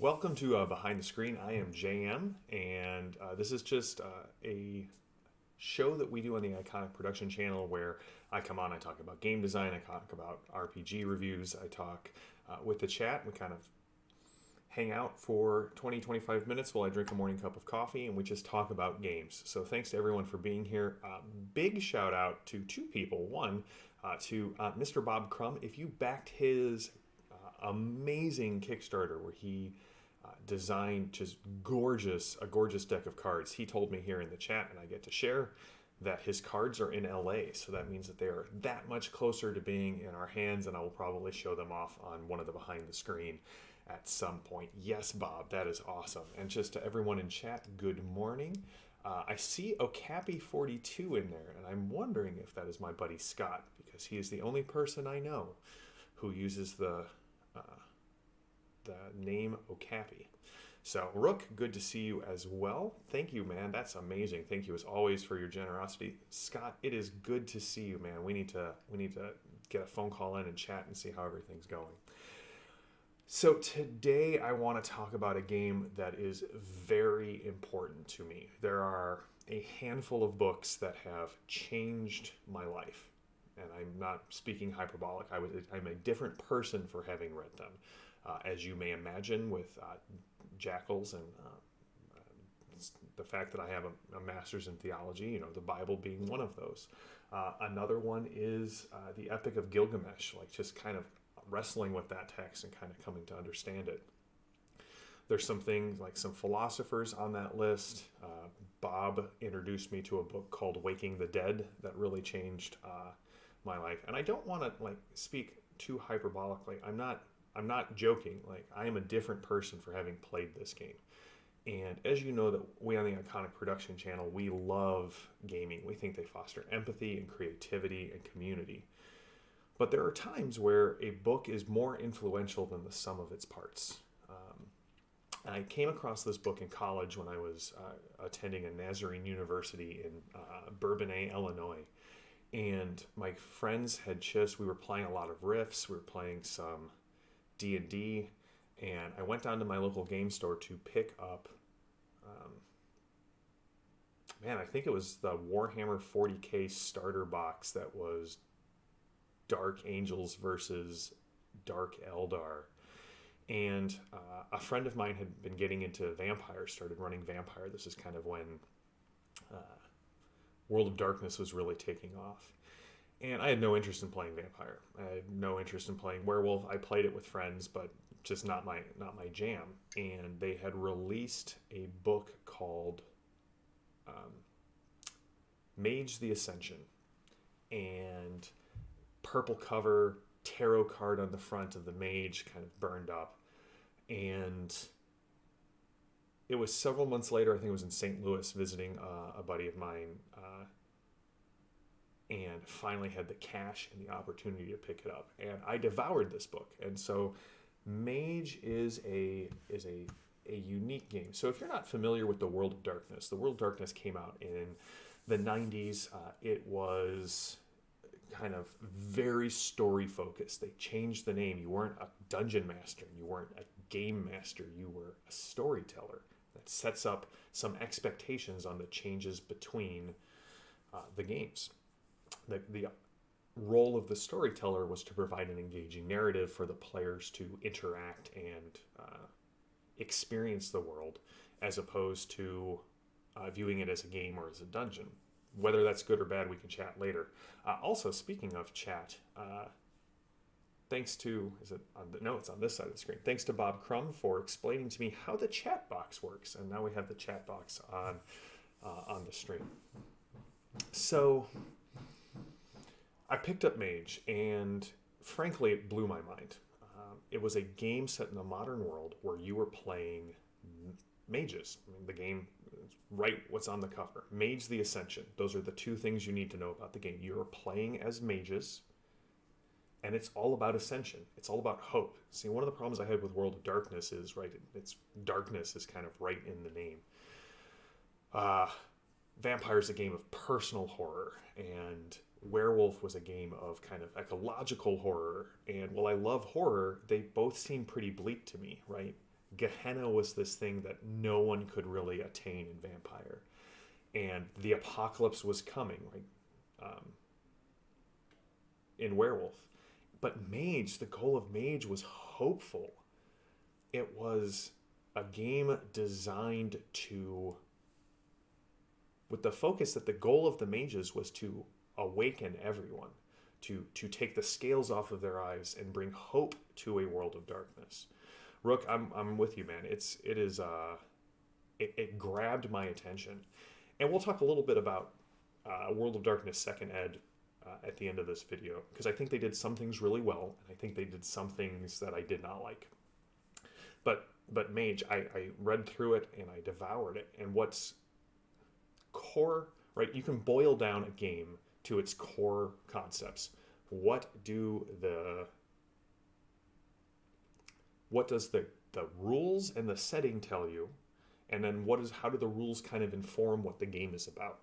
Welcome to Behind the Screen. I am JM, and this is just a show that we do on the Iconic Production channel where I come on, I talk about game design, I talk about RPG reviews, I talk with the chat. We kind of hang out for 20-25 minutes while I drink a morning cup of coffee, and we just talk about games. So thanks to everyone for being here. Big shout out to two people. One, to Mr. Bob Crumb. If you backed his amazing Kickstarter where he designed just a gorgeous deck of cards. He told me here in the chat, and I get to share, that his cards are in LA. So that means that they are that much closer to being in our hands, and I will probably show them off on one of the Behind the Screen at some point. Yes, Bob, that is awesome. And just to everyone in chat, good morning. I see Okapi42 in there, and I'm wondering if that is my buddy Scott, because he is the only person I know who uses the name Okapi. So, Rook, good to see you as well. Thank you, man. That's amazing. Thank you as always for your generosity. Scott, it is good to see you, man. We need to get a phone call in and chat and see how everything's going. So today I want to talk about a game that is very important to me. There are a handful of books that have changed my life. And I'm not speaking hyperbolic. I'm a different person for having read them. As you may imagine, with jackals and the fact that I have a master's in theology, the Bible being one of those. Another one is the Epic of Gilgamesh, like just kind of wrestling with that text and kind of coming to understand it. There's some things like some philosophers on that list. Bob introduced me to a book called Waking the Dead that really changed my life. And I don't want to speak too hyperbolically. I'm not joking. I am a different person for having played this game. And as you know, that we on the Iconic Production channel, we love gaming. We think they foster empathy and creativity and community. But there are times where a book is more influential than the sum of its parts. I came across this book in college when I was attending a Nazarene University in Bourbonnais, Illinois. And my friends we were playing a lot of Rifts, we were playing some D&D, and I went down to my local game store to pick up, I think it was the Warhammer 40K starter box that was Dark Angels versus Dark Eldar. And a friend of mine had been getting into Vampire, started running Vampire. This is kind of when World of Darkness was really taking off. And I had no interest in playing Vampire. I had no interest in playing Werewolf. I played it with friends, but just not my jam. And they had released a book called Mage the Ascension. And purple cover, tarot card on the front of the mage, kind of burned up. And it was several months later, I think it was in St. Louis, visiting a buddy of mine, and finally had the cash and the opportunity to pick it up. And I devoured this book. And so Mage is a unique game. So if you're not familiar with the World of Darkness came out in the 90s. It was kind of very story focused. They changed the name. You weren't a dungeon master. You weren't a game master. You were a storyteller. That sets up some expectations on the changes between the games. The role of the storyteller was to provide an engaging narrative for the players to interact and experience the world, as opposed to viewing it as a game or as a dungeon. Whether that's good or bad, we can chat later. Also, speaking of chat, thanks to, it's on this side of the screen. Thanks to Bob Crumb for explaining to me how the chat box works. And now we have the chat box on the stream. So I picked up Mage, and frankly, it blew my mind. It was a game set in a modern world where you were playing mages. The game, right, what's on the cover. Mage the Ascension. Those are the two things you need to know about the game. You're playing as mages, and it's all about ascension. It's all about hope. See, one of the problems I had with World of Darkness is, it's darkness is kind of right in the name. Vampire is a game of personal horror, and Werewolf was a game of kind of ecological horror. And while I love horror, they both seem pretty bleak to me, right? Gehenna was this thing that no one could really attain in Vampire. And the apocalypse was coming, right? In Werewolf. But Mage, the goal of Mage was hopeful. It was a game designed to, with the focus that the goal of the mages was to awaken everyone, to take the scales off of their eyes and bring hope to a world of darkness. Rook, I'm with you, man. It grabbed my attention, and we'll talk a little bit about World of Darkness Second Ed at the end of this video, because I think they did some things really well, and I think they did some things that I did not like. But Mage, I read through it and I devoured it, and what's core, right? You can boil down a game to its core concepts. What does the rules and the setting tell you, and then how do the rules kind of inform what the game is about?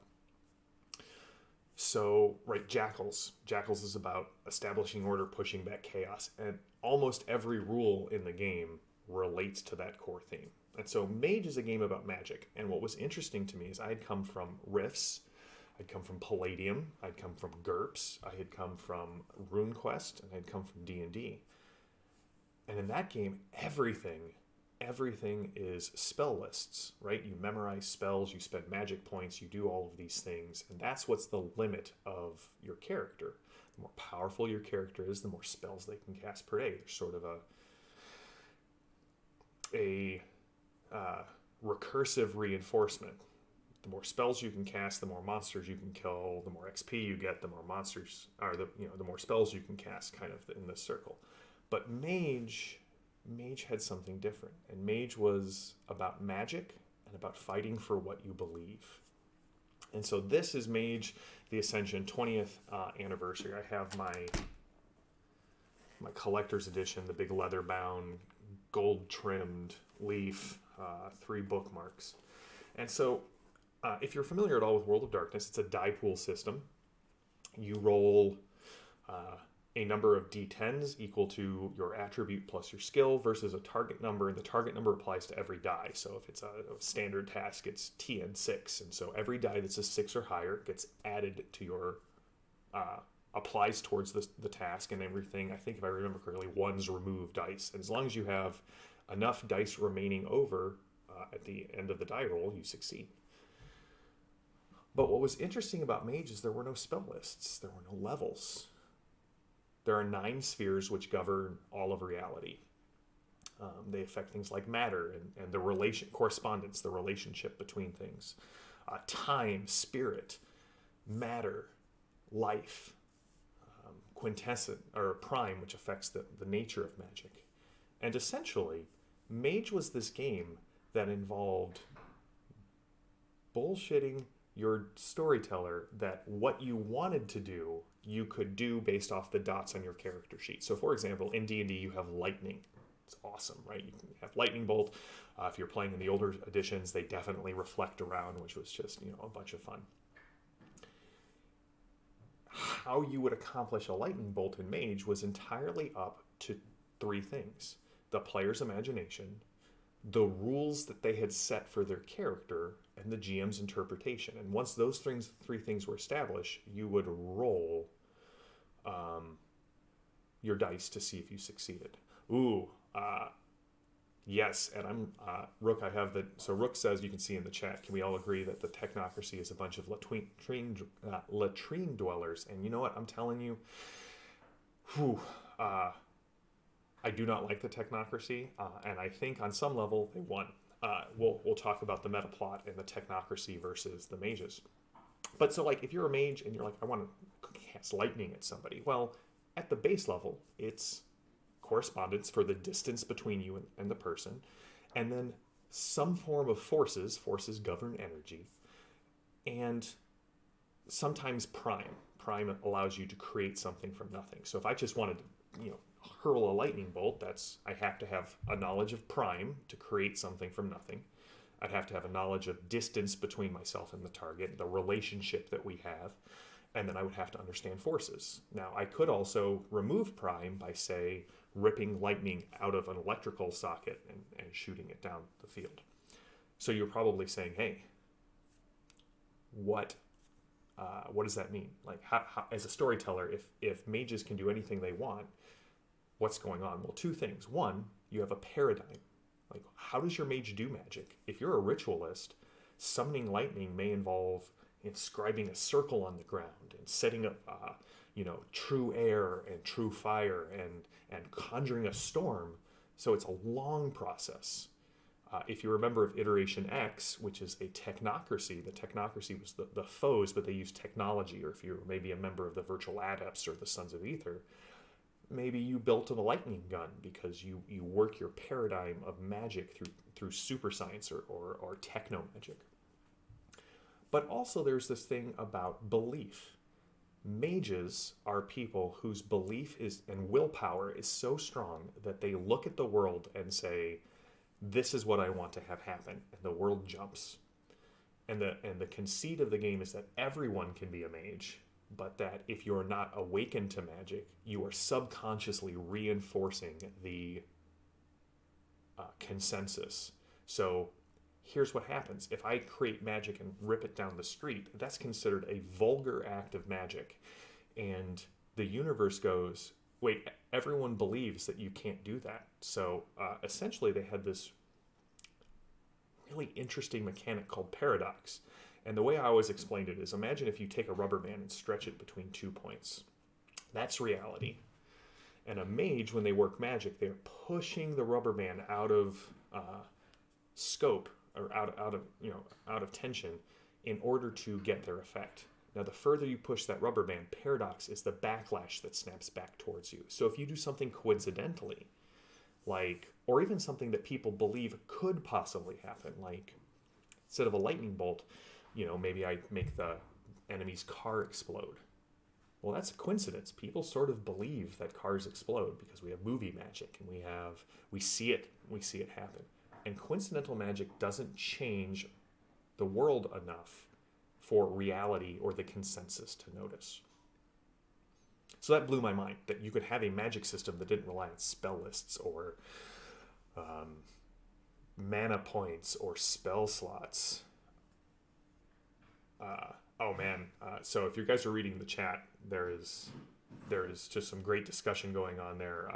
So, right, Jackals is about establishing order, pushing back chaos, and almost every rule in the game relates to that core theme. And so Mage is a game about magic, and what was interesting to me is I had come from Rifts, I'd come from Palladium, I'd come from GURPS, I had come from RuneQuest, and I'd come from D&D. And in that game, everything is spell lists, right? You memorize spells, you spend magic points, you do all of these things, and that's what's the limit of your character. The more powerful your character is, the more spells they can cast per day. There's sort of a recursive reinforcement. The more spells you can cast, the more monsters you can kill, the more XP you get, the more monsters are the more spells you can cast, kind of in this circle. But Mage had something different, and Mage was about magic and about fighting for what you believe. And so this is Mage the Ascension 20th anniversary. I have my collector's edition, the big leather bound, gold trimmed leaf, 3 bookmarks. And so if you're familiar at all with World of Darkness, it's a die pool system. You roll a number of d10s equal to your attribute plus your skill versus a target number, and the target number applies to every die. So if it's a standard task, it's TN6, and so every die that's a 6 or higher gets added to your applies towards the task, and everything, I think if I remember correctly, 1's remove dice. And as long as you have enough dice remaining over at the end of the die roll, you succeed. But what was interesting about Mage is there were no spell lists, there were no levels. There are 9 spheres which govern all of reality. They affect things like matter and the correspondence, the relationship between things. Time, spirit, matter, life, quintessent, or prime, which affects the nature of magic. And essentially, Mage was this game that involved bullshitting your storyteller that what you wanted to do, you could do based off the dots on your character sheet. So for example, in D&D you have lightning. It's awesome, right? You can have lightning bolt. If you're playing in the older editions, they definitely reflect around, which was just, a bunch of fun. How you would accomplish a lightning bolt in Mage was entirely up to 3 things: the player's imagination, the rules that they had set for their character, and the GM's interpretation. And once those 3 things were established, you would roll your dice to see if you succeeded. Yes, and I'm Rook. I have so Rook says, you can see in the chat, can we all agree that the technocracy is a bunch of latrine dwellers? And you know what? I'm telling you, I do not like the technocracy, and I think on some level they won. We'll talk about the meta plot and the technocracy versus the mages. But so, like, if you're a mage and you're like, I want to cast lightning at somebody, well, at the base level, it's correspondence for the distance between you and the person, and then some form of forces. Forces govern energy, and sometimes prime. Prime allows you to create something from nothing. So if I just wanted to, hurl a lightning bolt, I have to have a knowledge of prime to create something from nothing. I'd have to have a knowledge of distance between myself and the target, the relationship that we have, and then I would have to understand forces. Now, I could also remove prime by, say, ripping lightning out of an electrical socket and shooting it down the field. So you're probably saying, hey, what does that mean? Like, how, as a storyteller, if mages can do anything they want, what's going on? Well, two things. One, you have a paradigm. Like, how does your mage do magic? If you're a ritualist, summoning lightning may involve inscribing a circle on the ground and setting up, true air and true fire and conjuring a storm. So it's a long process. If you're a member of Iteration X, which is a technocracy, the technocracy was the foes, but they used technology. Or if you're maybe a member of the Virtual Adepts or the Sons of Ether, maybe you built a lightning gun because you work your paradigm of magic through super science or techno magic. But also there's this thing about belief. Mages are people whose belief and willpower is so strong that they look at the world and say, this is what I want to have happen, and the world jumps. And the conceit of the game is that everyone can be a mage, but that if you're not awakened to magic, you are subconsciously reinforcing the consensus. So here's what happens. If I create magic and rip it down the street, that's considered a vulgar act of magic. And the universe goes, wait, everyone believes that you can't do that. So essentially they had this really interesting mechanic called paradox. And the way I always explained it is, imagine if you take a rubber band and stretch it between 2 points. That's reality. And a mage, when they work magic, they're pushing the rubber band out of scope, or out of tension, in order to get their effect. Now, the further you push that rubber band, paradox is the backlash that snaps back towards you. So if you do something coincidentally, or even something that people believe could possibly happen, like instead of a lightning bolt, maybe I make the enemy's car explode. Well, that's a coincidence. People sort of believe that cars explode because we have movie magic and we see it happen. And coincidental magic doesn't change the world enough for reality or the consensus to notice. So that blew my mind, that you could have a magic system that didn't rely on spell lists or mana points or spell slots. So if you guys are reading the chat, there is just some great discussion going on there.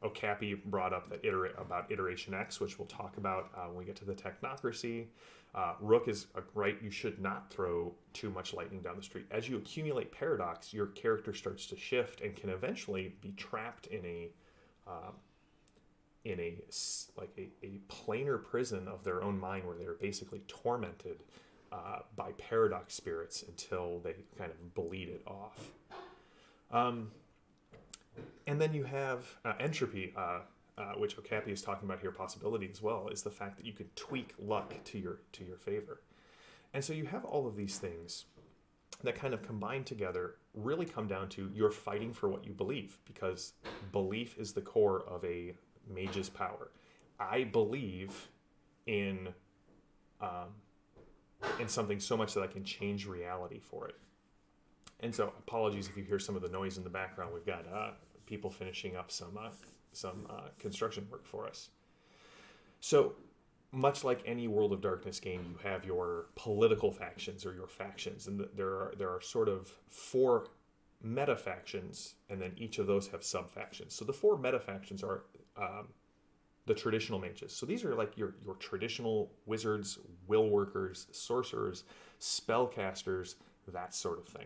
Okapi brought up about Iteration X, which we'll talk about when we get to the technocracy. Rook is right. You should not throw too much lightning down the street. As you accumulate paradox, your character starts to shift and can eventually be trapped in a planar prison of their own mind, where they're basically tormented by paradox spirits until they kind of bleed it off. And then you have entropy, which Okapi is talking about here, possibility as well, is the fact that you can tweak luck to your favor. And so you have all of these things that kind of combine together, really come down to you're fighting for what you believe, because belief is the core of a mage's power. I believe in something so much that I can change reality for it. And so, apologies if you hear some of the noise in the background. We've got people finishing up some construction work for us. So, much like any World of Darkness game, you have your political factions or your factions, and there are sort of 4 meta factions, and then each of those have sub factions. So the 4 meta factions are the traditional mages. So these are like your traditional wizards, will workers, sorcerers, spellcasters, that sort of thing.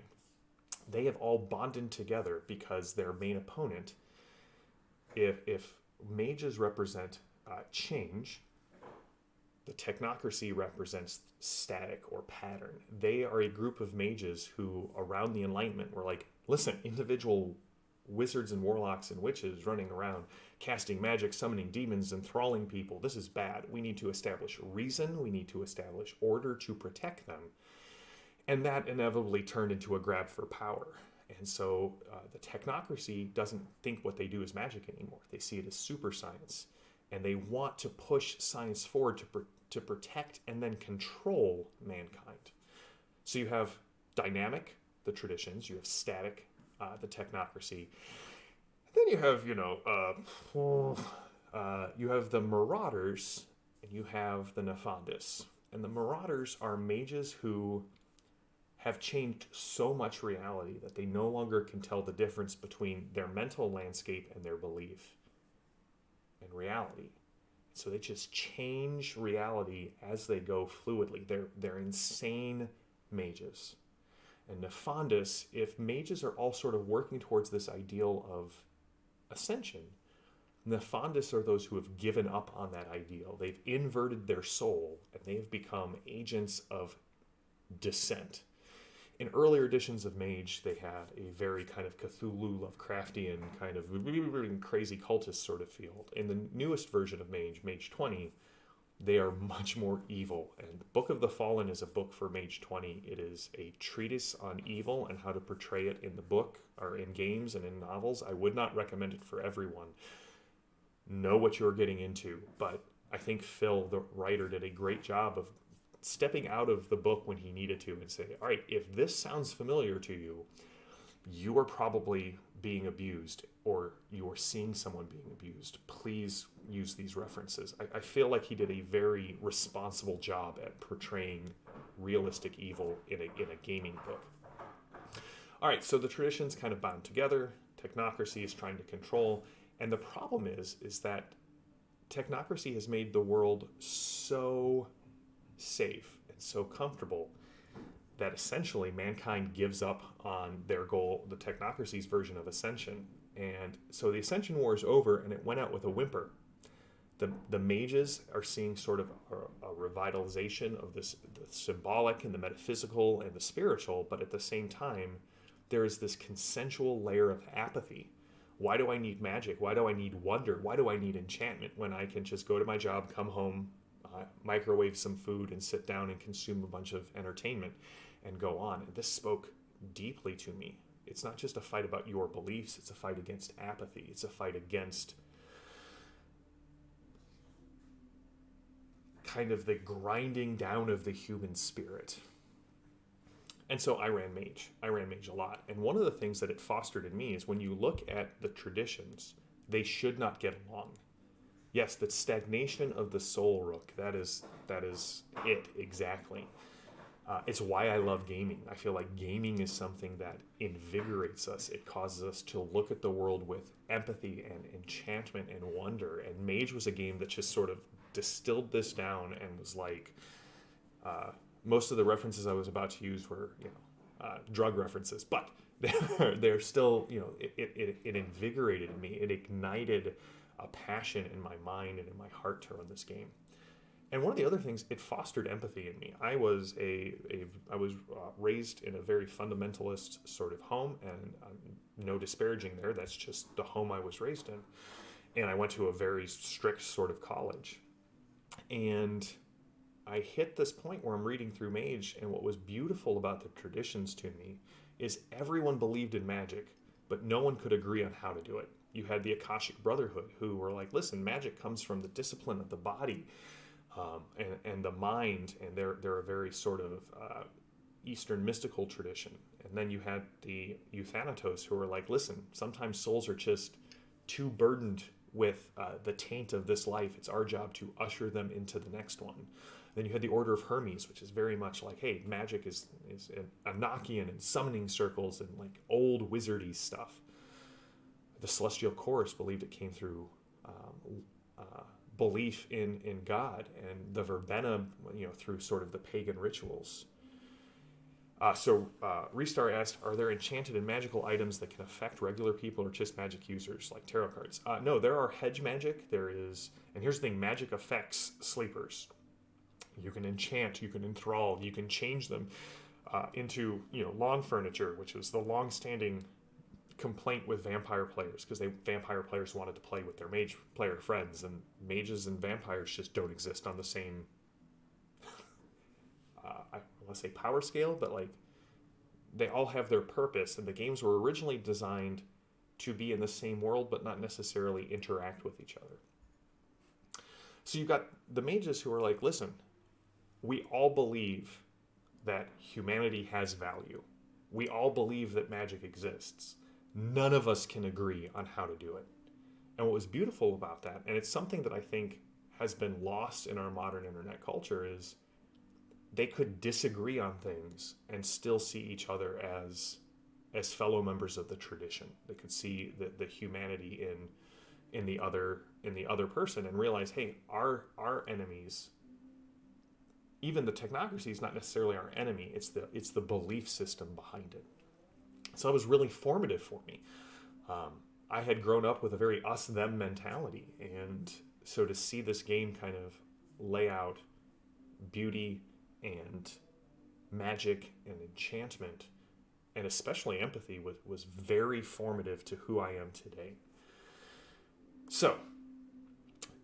They have all bonded together because their main opponent, if mages represent change, the technocracy represents static or pattern. They are a group of mages who, around the Enlightenment, were like, listen, individual wizards and warlocks and witches running around, casting magic, summoning demons, enthralling people. This is bad. We need to establish reason. We need to establish order to protect them. And that inevitably turned into a grab for power. And so the technocracy doesn't think what they do is magic anymore. They see it as super science. And they want to push science forward to protect and then control mankind. So you have dynamic, the traditions. You have static, the technocracy. Then you have, you have the Marauders and you have the Nefandis. And the Marauders are mages who have changed so much reality that they no longer can tell the difference between their mental landscape and their belief and reality. So they just change reality as they go fluidly. They're insane mages. And Nefandis, if mages are all sort of working towards this ideal of ascension, Nefandis are those who have given up on that ideal. They've inverted their soul and they have become agents of descent. In earlier editions of Mage, they had a very kind of Cthulhu, Lovecraftian, kind of crazy cultist sort of feel. In the newest version of Mage, Mage 20, they are much more evil. And Book of the Fallen is a book for Mage 20. It is a treatise on evil and how to portray it in the book, or in games and in novels. I would not recommend it for everyone. Know what you're getting into, but I think Phil, the writer, did a great job of stepping out of the book when he needed to and say, all right, if this sounds familiar to you, you are probably being abused or you are seeing someone being abused. Please use these references. I feel like he did a very responsible job at portraying realistic evil in a gaming book. All right, so the traditions kind of bound together. Technocracy is trying to control. And the problem is that technocracy has made the world so safe and so comfortable that essentially mankind gives up on their goal, the technocracy's version of ascension. And so the Ascension War is over and it went out with a whimper. The mages are seeing sort of a revitalization of this, the symbolic and the metaphysical and the spiritual, but at the same time, there is this consensual layer of apathy. Why do I need magic? Why do I need wonder? Why do I need enchantment when I can just go to my job, come home, microwave some food, and sit down and consume a bunch of entertainment and go on? And this spoke deeply to me. It's not just a fight about your beliefs, it's a fight against apathy. It's a fight against kind of the grinding down of the human spirit. And so I ran Mage. I ran Mage a lot. And one of the things that it fostered in me is when you look at the traditions, they should not get along. Yes, the stagnation of the soul, Rook, that is it exactly. It's why I love gaming. I feel like gaming is something that invigorates us. It causes us to look at the world with empathy and enchantment and wonder. And Mage was a game that just sort of distilled this down and was like, most of the references I was about to use were, drug references, but they're still, it invigorated me. It ignited a passion in my mind and in my heart to run this game. And one of the other things, it fostered empathy in me. I was raised in a very fundamentalist sort of home, and no disparaging there. That's just the home I was raised in. And I went to a very strict sort of college. And I hit this point where I'm reading through Mage, and what was beautiful about the traditions to me is everyone believed in magic, but no one could agree on how to do it. You had the Akashic Brotherhood, who were like, listen, magic comes from the discipline of the body and the mind, and they're a very sort of Eastern mystical tradition. And then you had the Euthanatos, who were like, listen, sometimes souls are just too burdened with the taint of this life. It's our job to usher them into the next one. Then you had the Order of Hermes, which is very much like, hey, magic is Enochian and summoning circles and like old wizardy stuff. The Celestial Chorus believed it came through belief in God, and the Verbena, through sort of the pagan rituals. So Restar asked, are there enchanted and magical items that can affect regular people or just magic users, like tarot cards? No, there are hedge magic. There is, and here's the thing, magic affects sleepers. You can enchant, you can enthrall, you can change them into, lawn furniture, which is the long-standing complaint with vampire players, because vampire players wanted to play with their mage player friends, and mages and vampires just don't exist on the same I want to say power scale, but like they all have their purpose, and the games were originally designed to be in the same world but not necessarily interact with each other. So you've got the mages who are like, listen, we all believe that humanity has value. We all believe that magic exists. none of us can agree on how to do it. And what was beautiful about that, and it's something that I think has been lost in our modern internet culture, is they could disagree on things and still see each other as fellow members of the tradition. They could see the humanity in the other person and realize, hey, our enemies, even the technocracy, is not necessarily our enemy. It's the belief system behind it. So it was really formative for me. I had grown up with a very us-them mentality, and so to see this game kind of lay out beauty and magic and enchantment, and especially empathy, was very formative to who I am today. So,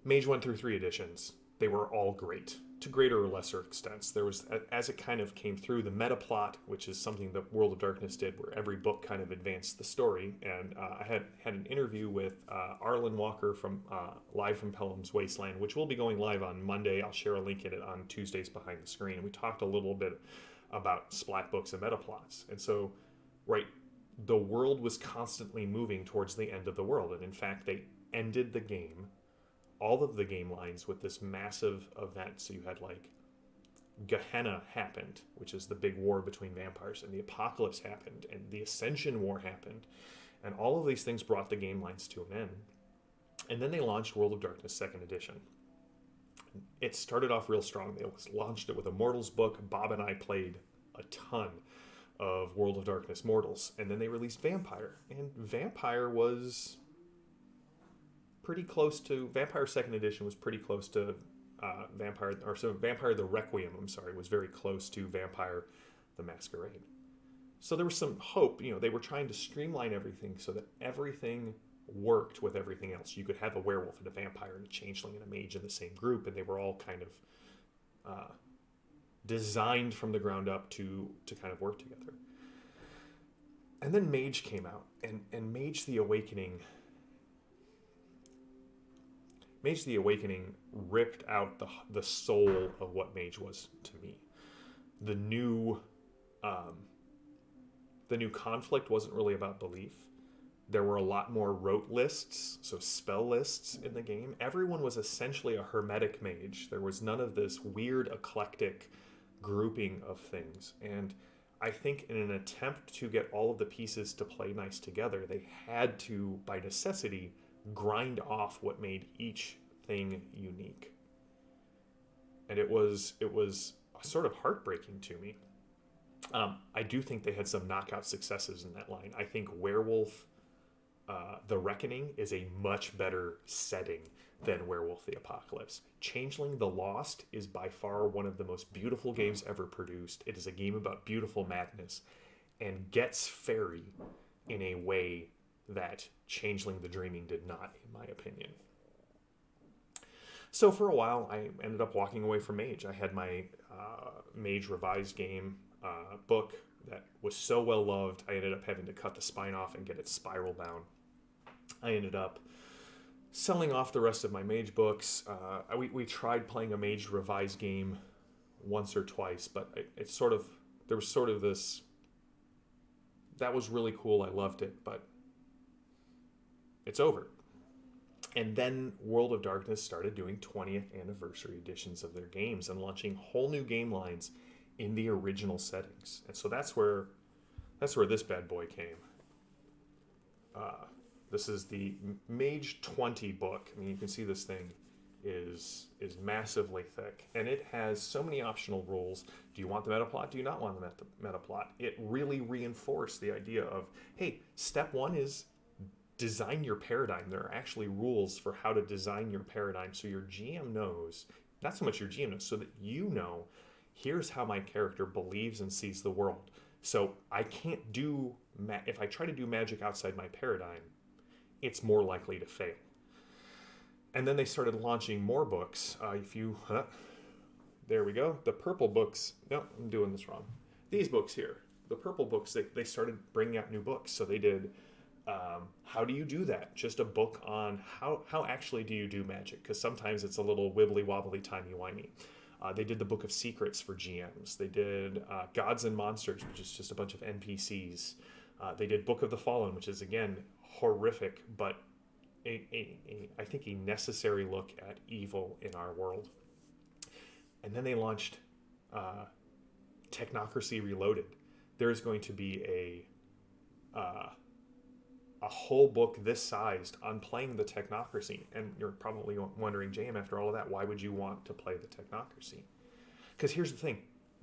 Mage 1 through 3 editions, they were all great, to greater or lesser extents. There was, as it kind of came through, the meta plot, which is something that World of Darkness did, where every book kind of advanced the story. And I had an interview with Arlen Walker from live from Pelham's Wasteland, which will be going live on Monday. I'll share a link in it on Tuesdays Behind the Screen. And we talked a little bit about splat books and meta plots. And so, right, the world was constantly moving towards the end of the world. And in fact, they ended the game, all of the game lines, with this massive event. So you had like Gehenna happened, which is the big war between vampires, and the Apocalypse happened, and the Ascension War happened, and all of these things brought the game lines to an end. And then they launched World of Darkness 2nd Edition. It started off real strong. They launched it with a Mortals book. Bob and I played a ton of World of Darkness Mortals, and then they released Vampire, and Vampire was pretty close to Vampire 2nd Edition was pretty close to Vampire the Requiem, was very close to Vampire the Masquerade. So there was some hope. They were trying to streamline everything so that everything worked with everything else. You could have a werewolf and a vampire and a changeling and a mage in the same group, and they were all kind of designed from the ground up to kind of work together. And then Mage came out, and Mage the Awakening ripped out the soul of what Mage was to me. The new conflict wasn't really about belief. There were a lot more rote lists, so spell lists in the game. Everyone was essentially a hermetic mage. There was none of this weird eclectic grouping of things. And I think in an attempt to get all of the pieces to play nice together, they had to, by necessity, grind off what made each thing unique. And it was sort of heartbreaking to me. I do think they had some knockout successes in that line. I think Werewolf the Reckoning is a much better setting than Werewolf the Apocalypse. Changeling the Lost is by far one of the most beautiful games ever produced. It is a game about beautiful madness and gets fairy in a way that Changeling the Dreaming did not, in my opinion. So for a while, I ended up walking away from Mage. I had my Mage Revised Game book that was so well loved, I ended up having to cut the spine off and get it spiral bound. I ended up selling off the rest of my Mage books. We tried playing a Mage Revised Game once or twice, but there was sort of this, that was really cool, I loved it, but it's over. And then World of Darkness started doing 20th anniversary editions of their games and launching whole new game lines in the original settings. And so that's where this bad boy came. This is the Mage 20 book. I mean, you can see this thing is massively thick, and it has so many optional rules. Do you want the meta plot? Do you not want the meta plot? It really reinforced the idea of, hey, step one is design your paradigm. There are actually rules for how to design your paradigm so your GM knows, not so much your GM knows, so that you know, here's how my character believes and sees the world. So I can't do, if I try to do magic outside my paradigm, it's more likely to fail. And then they started launching more books. There we go. The purple books, no, I'm doing this wrong. These books here, the purple books, they started bringing out new books. So they did, how do you do that? Just a book on how actually do you do magic? Because sometimes it's a little wibbly wobbly, timey-wimey. They did the Book of Secrets for GMs. They did Gods and Monsters, which is just a bunch of NPCs. They did Book of the Fallen, which is, again, horrific, but I think a necessary look at evil in our world. And then they launched Technocracy Reloaded. There's going to be a whole book this sized on playing the Technocracy. And you're probably wondering, JM, after all of that, why would you want to play the Technocracy? Because here's the thing.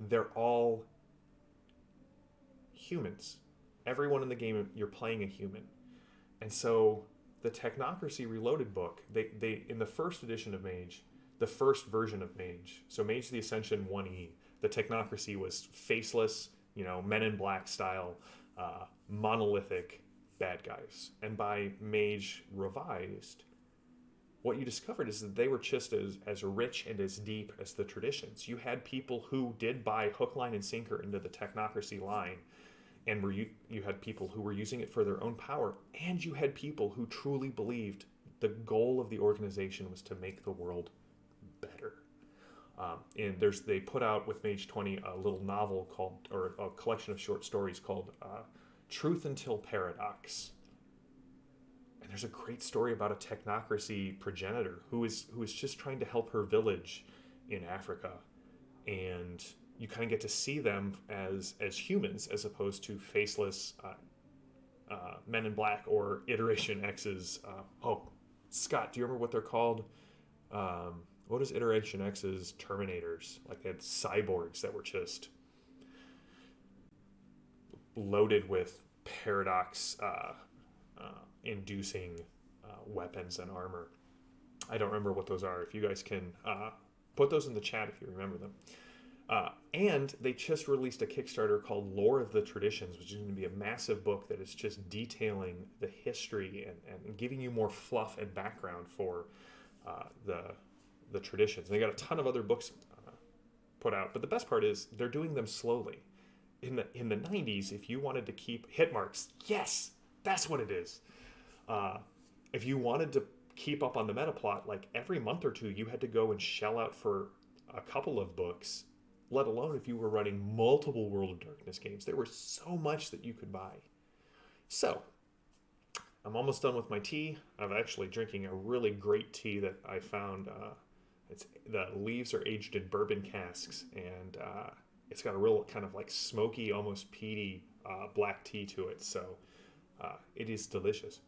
They're all humans. Everyone in the game, you're playing a human. And so the Technocracy Reloaded book, they in the first edition of Mage, the first version of Mage, so Mage the Ascension 1E, the Technocracy was faceless, Men in Black style, monolithic bad guys. And by Mage Revised, what you discovered is that they were just as rich and as deep as the traditions. You had people who did buy hook, line, and sinker into the Technocracy line, and you had people who were using it for their own power, and you had people who truly believed the goal of the organization was to make the world better. And they put out with Mage 20 a little novel called, or a collection of short stories called Truth Until Paradox. And there's a great story about a Technocracy progenitor who is just trying to help her village in Africa, and you kind of get to see them as humans as opposed to faceless Men in Black or Iteration X's. Scott, do you remember what they're called? What is Iteration X's Terminators? Like, they had cyborgs that were just loaded with paradox inducing weapons and armor. I don't remember what those are. If you guys can put those in the chat if you remember them. And they just released a Kickstarter called Lore of the Traditions, which is going to be a massive book that is just detailing the history and giving you more fluff and background for the traditions. And they got a ton of other books put out, but the best part is they're doing them slowly. In the 90s, if you wanted to keep hit marks, yes, that's what it is. If you wanted to keep up on the meta plot, like every month or two, you had to go and shell out for a couple of books, let alone if you were running multiple World of Darkness games. There was so much that you could buy. So, I'm almost done with my tea. I'm actually drinking a really great tea that I found. The leaves are aged in bourbon casks, and it's got a real kind of like smoky, almost peaty black tea to it. So it is delicious.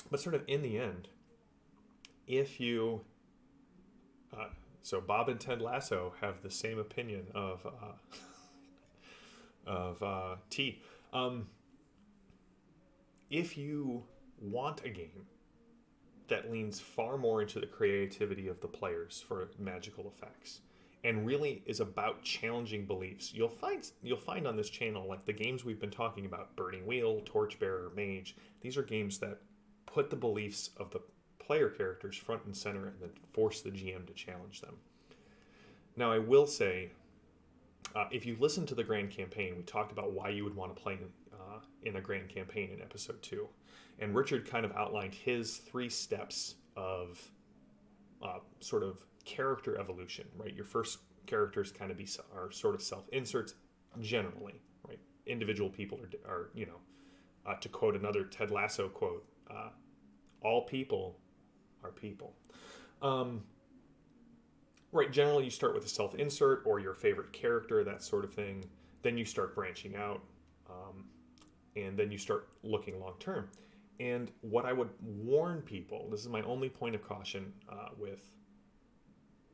But sort of in the end, if you... so Bob and Ted Lasso have the same opinion of tea. If you want a game that leans far more into the creativity of the players for magical effects and really is about challenging beliefs, you'll find on this channel, like the games we've been talking about, Burning Wheel, Torchbearer, Mage, these are games that put the beliefs of the player characters front and center and then force the GM to challenge them. Now, I will say, if you listen to the Grand Campaign, we talked about why you would want to play in a Grand Campaign in episode 2. And Richard kind of outlined his 3 steps of sort of character evolution, right? Your first characters kind of are sort of self-inserts generally, right? Individual people are to quote another Ted Lasso quote, all people are people. Right, generally you start with a self-insert or your favorite character, that sort of thing. Then you start branching out, and then you start looking long-term. And what I would warn people, this is my only point of caution with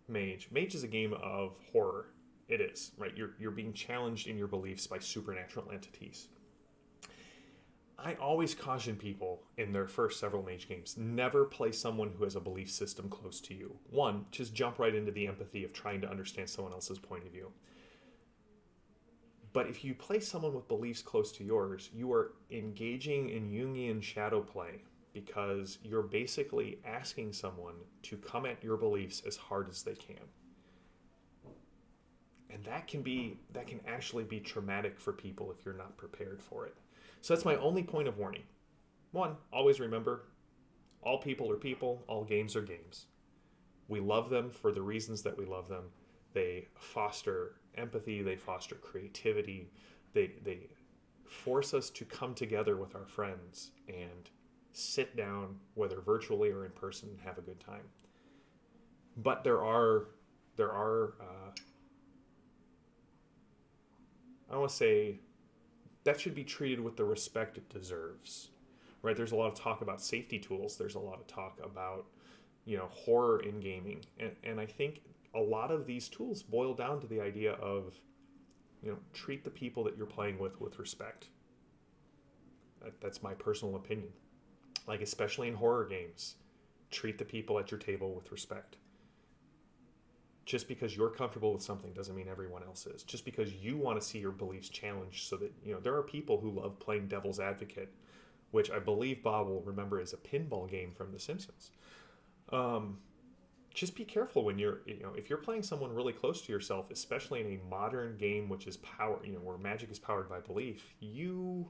Mage. Mage is a game of horror. It is, right? You're being challenged in your beliefs by supernatural entities. I always caution people in their first several Mage games, never play someone who has a belief system close to you. One, just jump right into the empathy of trying to understand someone else's point of view. But if you play someone with beliefs close to yours, you are engaging in Jungian shadow play because you're basically asking someone to come at your beliefs as hard as they can. And that can actually be traumatic for people if you're not prepared for it. So that's my only point of warning. One, always remember, all people are people, all games are games. We love them for the reasons that we love them. They foster empathy, they foster creativity, they force us to come together with our friends and sit down, whether virtually or in person, and have a good time. But there are I want to say that should be treated with the respect it deserves, right? There's a lot of talk about safety tools. There's a lot of talk about, horror in gaming. And I think a lot of these tools boil down to the idea of, treat the people that you're playing with respect. That's my personal opinion. Like, especially in horror games, treat the people at your table with respect. Just because you're comfortable with something doesn't mean everyone else is. Just because you want to see your beliefs challenged, so that, there are people who love playing devil's advocate, which I believe Bob will remember as a pinball game from The Simpsons. Just be careful when if you're playing someone really close to yourself, especially in a modern game which is where magic is powered by belief, you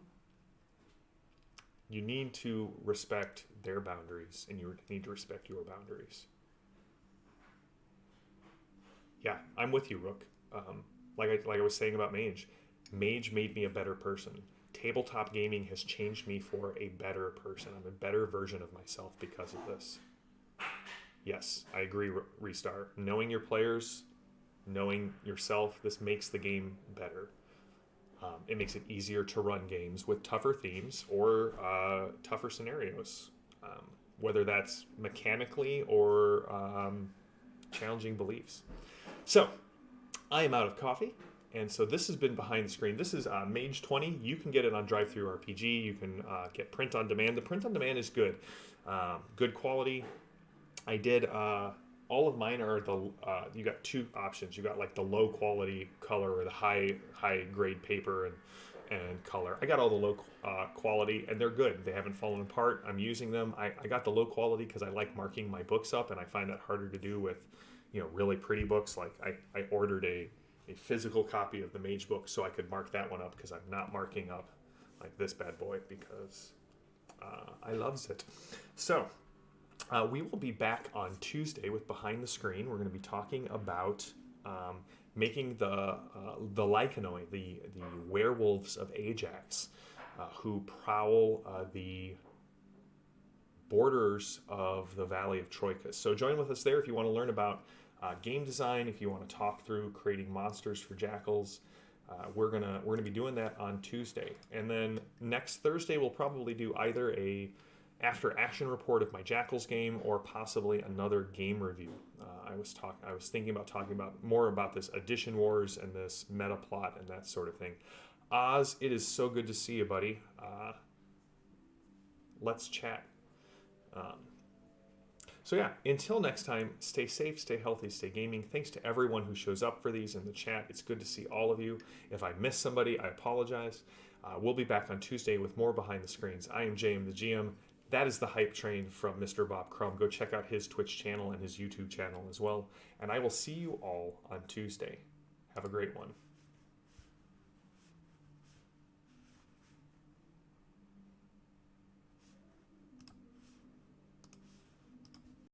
need to respect their boundaries, and you need to respect your boundaries. Yeah, I'm with you, Rook. Like I was saying about Mage, Mage made me a better person. Tabletop gaming has changed me for a better person. I'm a better version of myself because of this. Yes, I agree, Restar. Knowing your players, knowing yourself, this makes the game better. It makes it easier to run games with tougher themes or tougher scenarios, whether that's mechanically or challenging beliefs. So, I am out of coffee, and so this has been Behind the Screen. This is Mage 20. You can get it on DriveThru RPG. You can get print on demand. The print on demand is good. Good quality. I did, all of mine are you got two options. You got like the low quality color or the high grade paper and color. I got all the low quality, and they're good. They haven't fallen apart. I'm using them. I got the low quality because I like marking my books up, and I find that harder to do with really pretty books. Like I ordered a physical copy of the Mage book so I could mark that one up, because I'm not marking up like this bad boy because I loves it. So we will be back on Tuesday with Behind the Screen. We're going to be talking about making the Lycanoi, the werewolves of Ajax, who prowl the borders of the Valley of Troika. So join with us there if you want to learn about game design, if you want to talk through creating monsters for jackals. We're gonna be doing that on Tuesday, and then next Thursday we'll probably do either a after action report of my jackals game or possibly another game review. I was thinking about talking about more about this Edition Wars and this meta plot and that sort of thing. Oz, it is so good to see you, buddy. Let's chat. So yeah, until next time, stay safe, stay healthy, stay gaming. Thanks to everyone who shows up for these in the chat. It's good to see all of you. If I missed somebody, I apologize. We'll be back on Tuesday with more Behind the Screens. I am JM the GM. That is the hype train from Mr. Bob Crumb. Go check out his Twitch channel and his YouTube channel as well. And I will see you all on Tuesday. Have a great one.